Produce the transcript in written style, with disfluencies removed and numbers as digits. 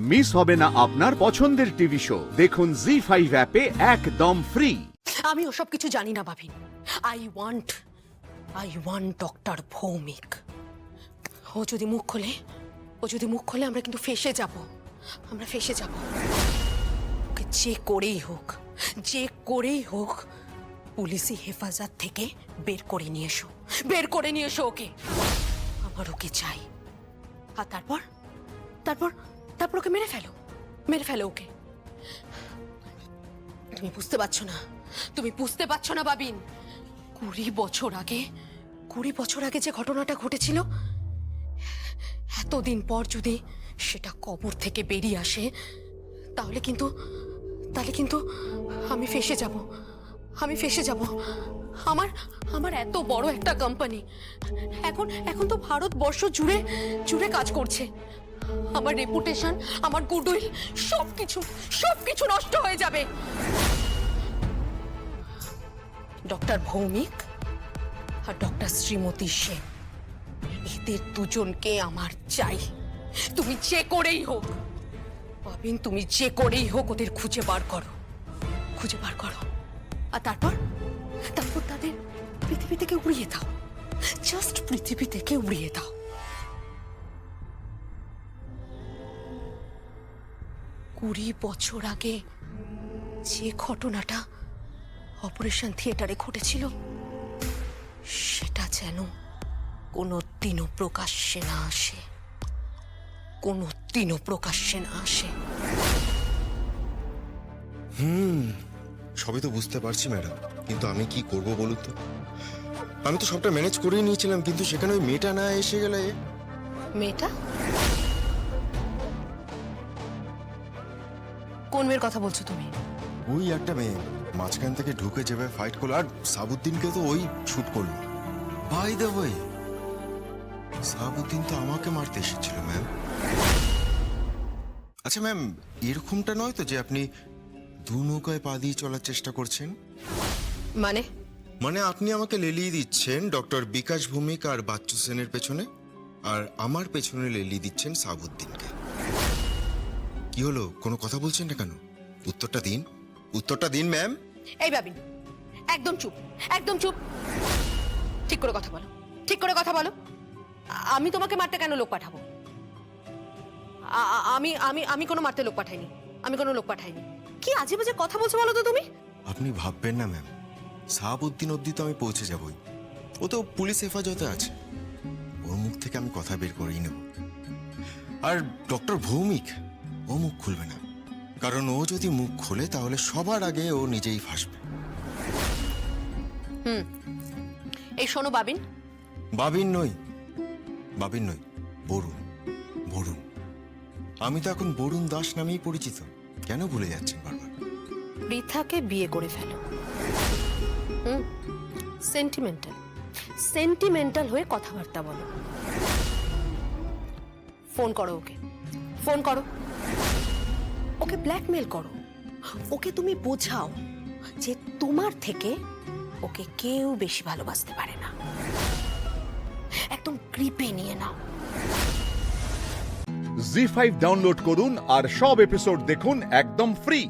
Miss হবে না আপনার পছন্দের টিভি শো। দেখুন জি5 অ্যাপে একদম ফ্রি। আমি ওসব কিছু জানি না ভাবিন। I want doctor Bhowmik. ও যদি মুখ খোলে আমরা কিন্তু ফেঁসে যাব। ওকে যে করেই হোক পুলিশি হেফাজত থেকে বের করে নিয়ে এসো ওকে। আমার ওকে চাই। আর তারপর ওকে মেরে ফেলো ওকে। তুমি বুঝতে পারছো না বাবিন। 20 বছর আগে যে ঘটনাটা ঘটেছিল, এতদিন পর যদি সেটা কবর থেকে বেরিয়ে আসে, তাহলে কিন্তু আমি ফেঁসে যাব। আমার এত বড় একটা কোম্পানি এখন তো ভারতবর্ষ জুড়ে কাজ করছে। আমার রেপুটেশন, আমার গুডউইল সবকিছু নষ্ট হয়ে যাবে। ডক্টর ভৌমিক আর ডক্টর শ্রীমতী সেন, এদের দুজনকে আমার চাই। তুমি যে করেই হোক পাবিন, ওদের খুঁজে বার করো। আর তারপর তাদের পৃথিবী থেকে উড়িয়ে দাও। জাস্ট পৃথিবী থেকে উড়িয়ে দাও। 20 বছর আগে যে ঘটনাটা অপারেশন থিয়েটারে ঘটেছিল, সেটা যেন কোনোদিনও প্রকাশ্যে না আসে। সবই তো বুঝতে পারছি ম্যাডাম, কিন্তু আমি কি করব বলুন তো? আমি তো সবটা ম্যানেজ করেই নিয়েছিলাম, কিন্তু সেখানে ওই মেয়েটা না এসে গেলে। মেয়েটা? কোন মেয়ের কথা বলছো তুমি? ওই একটা মেয়ে মাঝখান থেকে ঢুকে যাবে, ফাইট করলো, আর সাবুদ্দিনকে তো ওই শুট করলো। বাই দ্য ওয়ে, সাবুদ্দিন তো আমাকে মারতে এসেছিল ম্যাম। আচ্ছা ম্যাম, এরকমটা নয় তো যে আপনি দু নৌকায় পা দিয়ে চলার চেষ্টা করছেন? মানে আপনি আমাকে লেলিয়ে দিচ্ছেন ডক্টর বিকাশ ভৌমিক আর বাচ্চু সেনের পেছনে, আর আমার পেছনে লেলিয়ে দিচ্ছেন সাবুদ্দিনকে। কি হলো, কোনো কথা বলছেন না কেন? উত্তরটা দিন ম্যাম। এই বাবিন, একদম চুপ। ঠিক করে কথা বলো। আমি তোমাকে মারতে কেন লোক পাঠাবো? আমি কোনো মারতে লোক পাঠাইনি। কি আজে বাজে কথা বলছো বলো তো তুমি? আপনি ভাববেন না ম্যাম, সাহাবুদ্দিন অব্দি তো আমি পৌঁছে যাবই। ও তো পুলিশ হেফাজতে আছে, ওর মুখ থেকে আমি কথা বের করেই নেব। আর ডক্টর ভৌমিক, ও মুখ খুলবে না, কারণ ও যদি মুখ খোলে তাহলে সবার আগে ও নিজেই ফাঁসবে। এই শোনো বাবিন। বাবিন নই, বরুণ। আমি তো এখন বরুণ দাস নামেই পরিচিত। কেন ভুলে যাচ্ছেন বারবার? পৃথাকে বিয়ে করে ফেলো। সেন্টিমেন্টাল হয়ে কথাবার্তা বলো। ফোন করো ওকে ব্ল্যাকমেল করো। ওকে তুমি বোঝাও যে তোমার থেকে ওকে কেউ বেশি ভালোবাসতে পারে না। একদম গ্রিপে নিয়ে নাও। জি5 ডাউনলোড করুন আর সব এপিসোড দেখুন একদম ফ্রি।